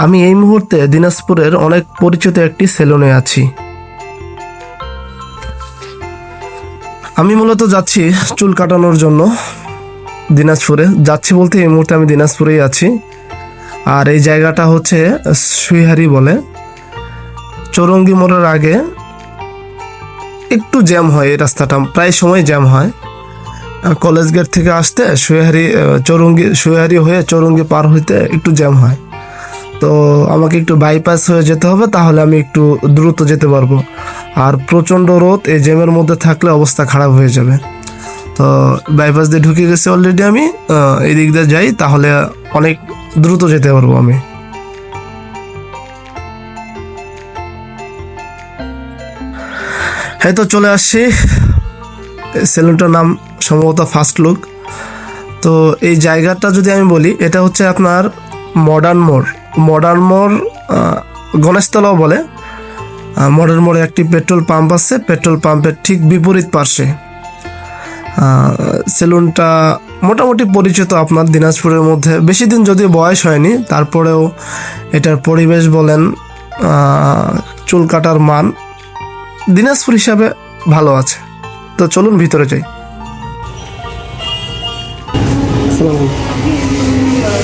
আমি এই মুহূর্তে দিনাজপুরের অনেক পরিচিত একটি সেলুনে আছি। আমি মূলত যাচ্ছি চুল কাটানোর জন্য দিনাজপুরে। যাচ্ছি বলতে এই মুহূর্তে আমি দিনাজপুরেই আছি। আর এই জায়গাটা হচ্ছে সুইহারি বলে। চৌরঙ্গি মোড়ের আগে একটু জ্যাম হয়, এই রাস্তাটা প্রায় সময় জ্যাম হয়। কলেজ গেট থেকে আসতে সুইহারি হয়ে চৌরঙ্গি পার হইতে একটু জ্যাম হয়। তো আমাকে একটু বাইপাস হয়ে যেতে হবে, তাহলে আমি একটু দ্রুত যেতে পারবো। আর প্রচণ্ড রোদ, এই জ্যামের মধ্যে থাকলে অবস্থা খারাপ হয়ে যাবে। তো বাইপাস দিয়ে ঢুকে গেছি অলরেডি আমি। এই দিক দিয়ে যাই, তাহলে অনেক দ্রুত যেতে পারবো আমি। হ্যাঁ, তো চলে আসছি। সেলুনটার নাম সম্ভবত ফার্স্ট লুক। তো এই জায়গাটা যদি আমি বলি, এটা হচ্ছে আপনার মডার্ন মোড় গণেশতলাও বলে। মডার্ন মোড়ে একটি পেট্রোল পাম্প আছে, পেট্রোল পাম্পের ঠিক বিপরীত পার্শ্বে। সেলুনটা মোটামুটি পরিচিত আপনার দিনাজপুরের মধ্যে। বেশি দিন যদিও বয়স হয়নি, তারপরেও এটার পরিবেশ বলেন, চুল কাটার মান দিনাজপুর হিসাবে ভালো আছে। তো চলুন ভিতরে যাই।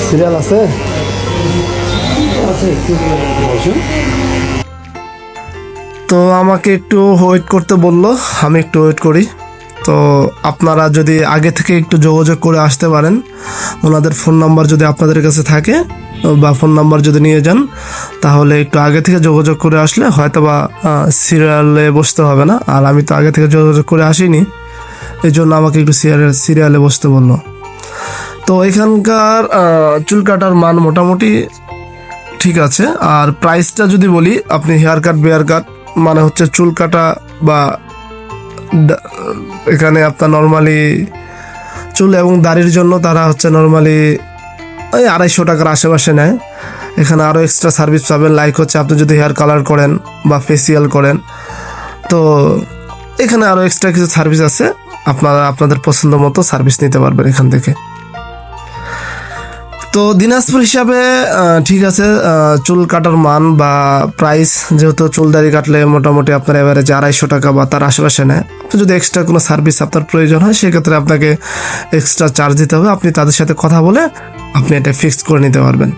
সিরিয়াল আছে? তো আমাকে একটু ওয়েট করতে বললো, আমি একটু ওয়েট করি। তো আপনারা যদি আগে থেকে একটু যোগাযোগ করে আসতে পারেন, ওনাদের ফোন নাম্বার যদি আপনাদের কাছে থাকে বা ফোন নাম্বার যদি নিয়ে যান, তাহলে একটু আগে থেকে যোগাযোগ করে আসলে হয়তো বা সিরিয়ালে বসতে হবে না। আর আমি তো আগে থেকে যোগাযোগ করে আসিনি, এই জন্য আমাকে একটু সিরিয়ালে বসতে বললো। তো এখানকার চুল কাটার মান মোটামুটি ঠিক আছে। আর প্রাইসটা যদি বলি, আপনি হেয়ার কাট বেয়ার কাট মানে হচ্ছে চুল কাটা বা এখানে আপনার নর্মালি চুল এবং দাড়ির জন্য তারা হচ্ছে নর্মালি ওই 250 টাকার আশেপাশে নেয়। এখানে আরও এক্সট্রা সার্ভিস পাবেন, লাইক হচ্ছে আপনি যদি হেয়ার কালার করেন বা ফেসিয়াল করেন, তো এখানে আরও এক্সট্রা কিছু সার্ভিস আছে। আপনারা আপনাদের পছন্দ মতো সার্ভিস নিতে পারবেন এখান থেকে। তো দিনাজপুর হিসাবে ঠিক আছে। চুল কাটার মান বা প্রাইস, যেহেতু চুল দাড়ি কাটলে মোটামুটি আপনার এভারেজ 250 টাকা বা তার আশেপাশে নেয়। আপনি যদি এক্সট্রা কোনো সার্ভিস আপনার প্রয়োজন হয়, সেক্ষেত্রে আপনাকে এক্সট্রা চার্জ দিতে হবে। আপনি তাদের সাথে কথা বলে আপনি এটা ফিক্সড করে নিতে পারবেন।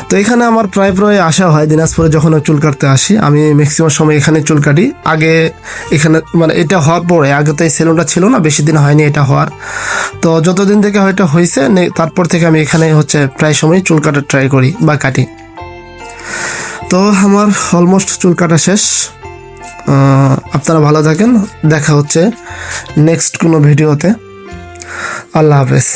তো এখানে আমার প্রায় আসা হয়। দিনাজপুরে যখন চুল কাটতে আসি, আমি ম্যাক্সিমাম সময় এখানে চুল কাটি। আগে এখানে মানে এটা হওয়ার পরে, আগে তো এই সেলুনটা ছিল না, বেশি দিন হয়নি এটা হওয়ার। তো যতদিন থেকে হয়তো হয়েছে, তারপর থেকে আমি এখানে হচ্ছে প্রায় সময় চুল কাটার ট্রাই করি বা কাটি। তো আমার অলমোস্ট চুল কাটা শেষ। আপনারা ভালো থাকেন, দেখা হচ্ছে নেক্সট কোনো ভিডিওতে। আল্লাহ হাফেজ।